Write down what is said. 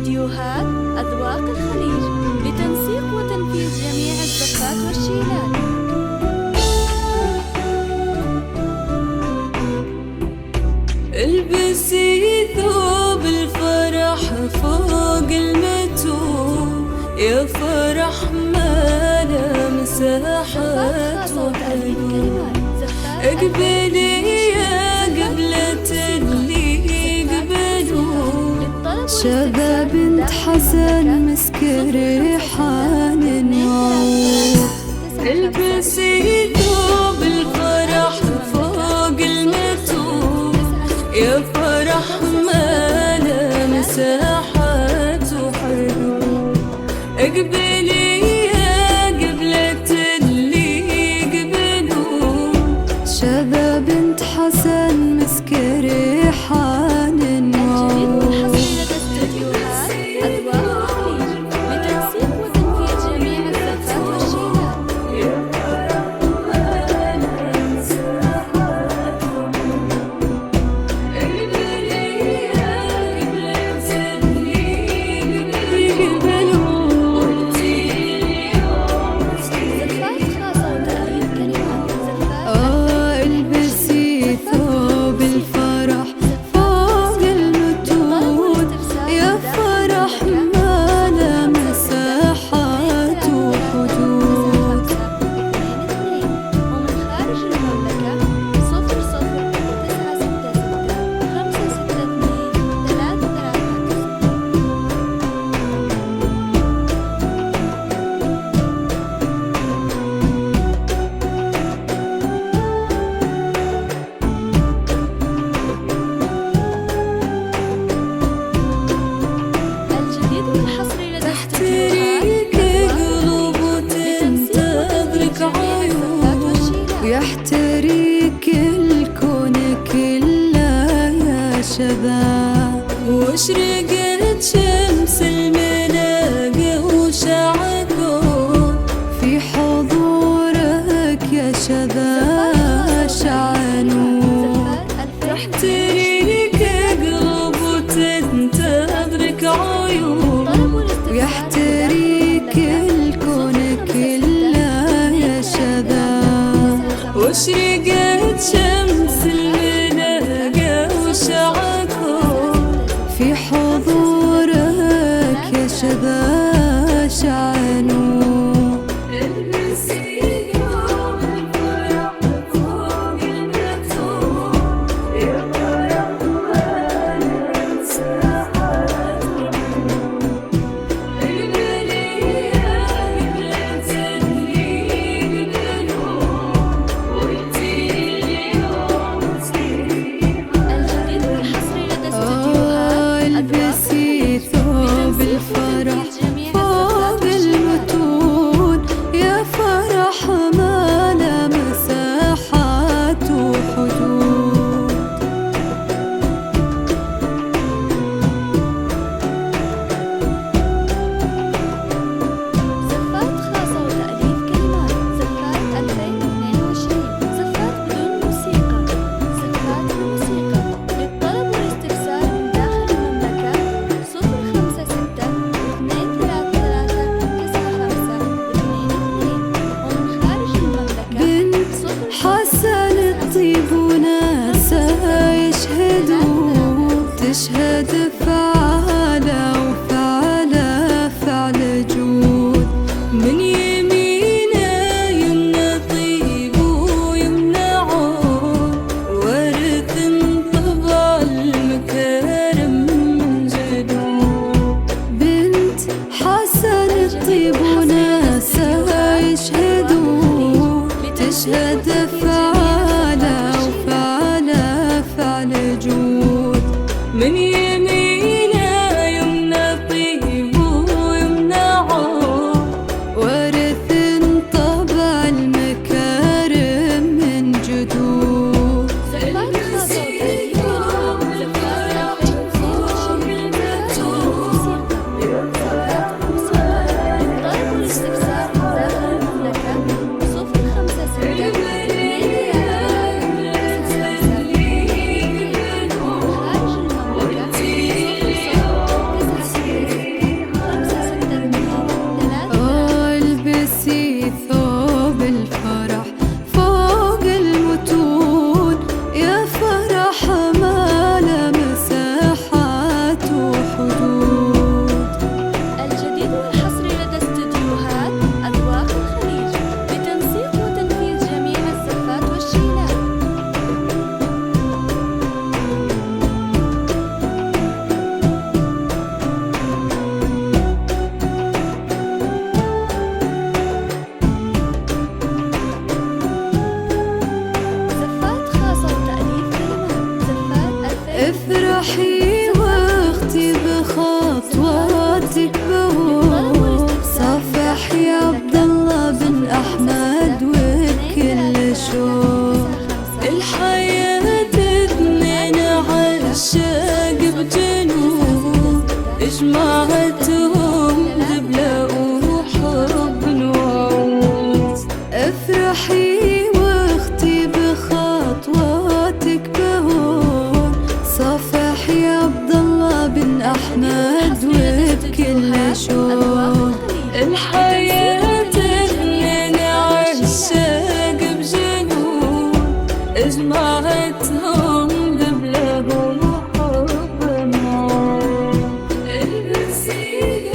استديوهات أذواق الخليج لتنسيق وتنفيذ جميع الزفات والشيلات. البسي ثوب الفرح فوق المتوب، يا فرح ما له مساحات وحدود. اقبلي يا قبلة اللي قبلوا، شذا بنت حسن مسك ريحان وعود. البسي ثوب الفرح فوق المتوب، يا فرح ما له مساحات وحدود. اقبلي يا قبلة اللي قبلوا، شذا بنت حسن مسك ريحان وعود. استديوهات أذواق الخليج لتنسيق وتنفيذ جميع الزفات والشيلات. البسي ثوب الفرح فوق المتود، يا فرح ما له مساحات وحدود. ومن خارج المملكة 062 والحصري لدى تحتريك قلوب وتنتظرك عيون، ويحتريك الكون كله يا شذا. واشرقت شمس المناقة وشعكون في حضورك يا شذا شعنون. تحتريك قلوب وتنتظرك عيون، ويحتريك الكون كله يا شذا. واشرقت شمس المناقة وشعكون في حضورك جمعتهم ذبلة وحب وعود. افرحي واختي بخطواتك بهون، صافحي عبد الله بن احمد وبكل شوق. الحياة اثنين عشاق بجنون، اجمعتهم ذبلة وحب وعود. البسي